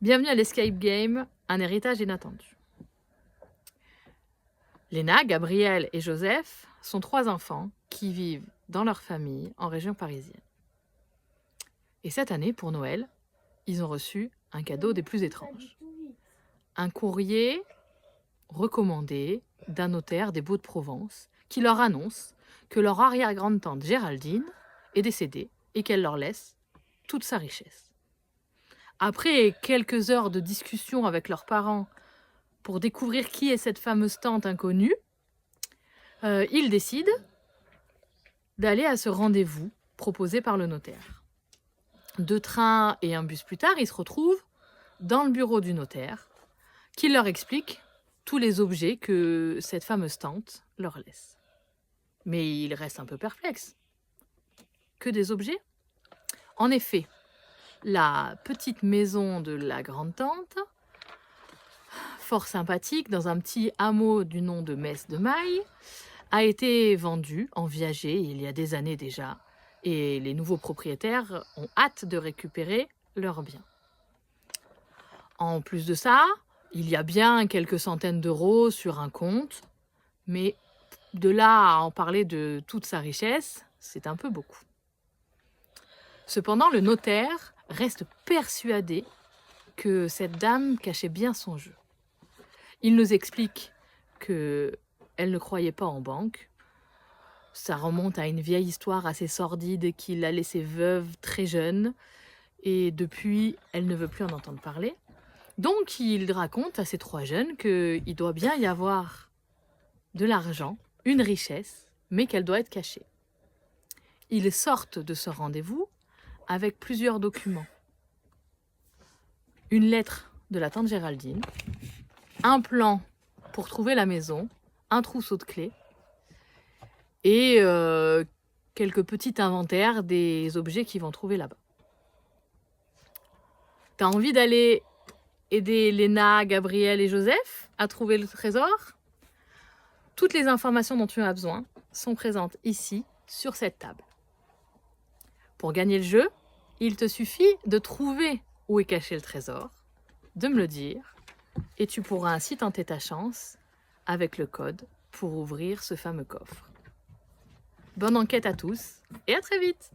Bienvenue à l'Escape Game, un héritage inattendu. Léna, Gabriel et Joseph sont 3 enfants qui vivent dans leur famille en région parisienne. Et cette année, pour Noël, ils ont reçu un cadeau des plus étranges. Un courrier recommandé d'un notaire des Baux-de-Provence qui leur annonce que leur arrière-grande-tante Géraldine est décédée et qu'elle leur laisse toute sa richesse. Après quelques heures de discussion avec leurs parents pour découvrir qui est cette fameuse tante inconnue, ils décident d'aller à ce rendez-vous proposé par le notaire. 2 trains et un bus plus tard, ils se retrouvent dans le bureau du notaire qui leur explique tous les objets que cette fameuse tante leur laisse. Mais ils restent un peu perplexes. Que des objets ? En effet, la petite maison de la grande-tante, fort sympathique, dans un petit hameau du nom de Metz-de-Maille, a été vendue en viager il y a des années déjà, et les nouveaux propriétaires ont hâte de récupérer leurs biens. En plus de ça, il y a bien quelques centaines d'euros sur un compte, mais de là à en parler de toute sa richesse, c'est un peu beaucoup. Cependant, le notaire reste persuadé que cette dame cachait bien son jeu. Il nous explique qu'elle ne croyait pas en banque. Ça remonte à une vieille histoire assez sordide qui l'a laissée veuve très jeune, et depuis, elle ne veut plus en entendre parler. Donc, il raconte à ces 3 jeunes qu'il doit bien y avoir de l'argent, une richesse, mais qu'elle doit être cachée. Ils sortent de ce rendez-vous avec plusieurs documents. Une lettre de la tante Géraldine, un plan pour trouver la maison, un trousseau de clés et quelques petits inventaires des objets qu'ils vont trouver là-bas. T'as envie d'aller aider Léna, Gabriel et Joseph à trouver le trésor ? Toutes les informations dont tu as besoin sont présentes ici, sur cette table. Pour gagner le jeu, il te suffit de trouver où est caché le trésor, de me le dire, et tu pourras ainsi tenter ta chance avec le code pour ouvrir ce fameux coffre. Bonne enquête à tous et à très vite!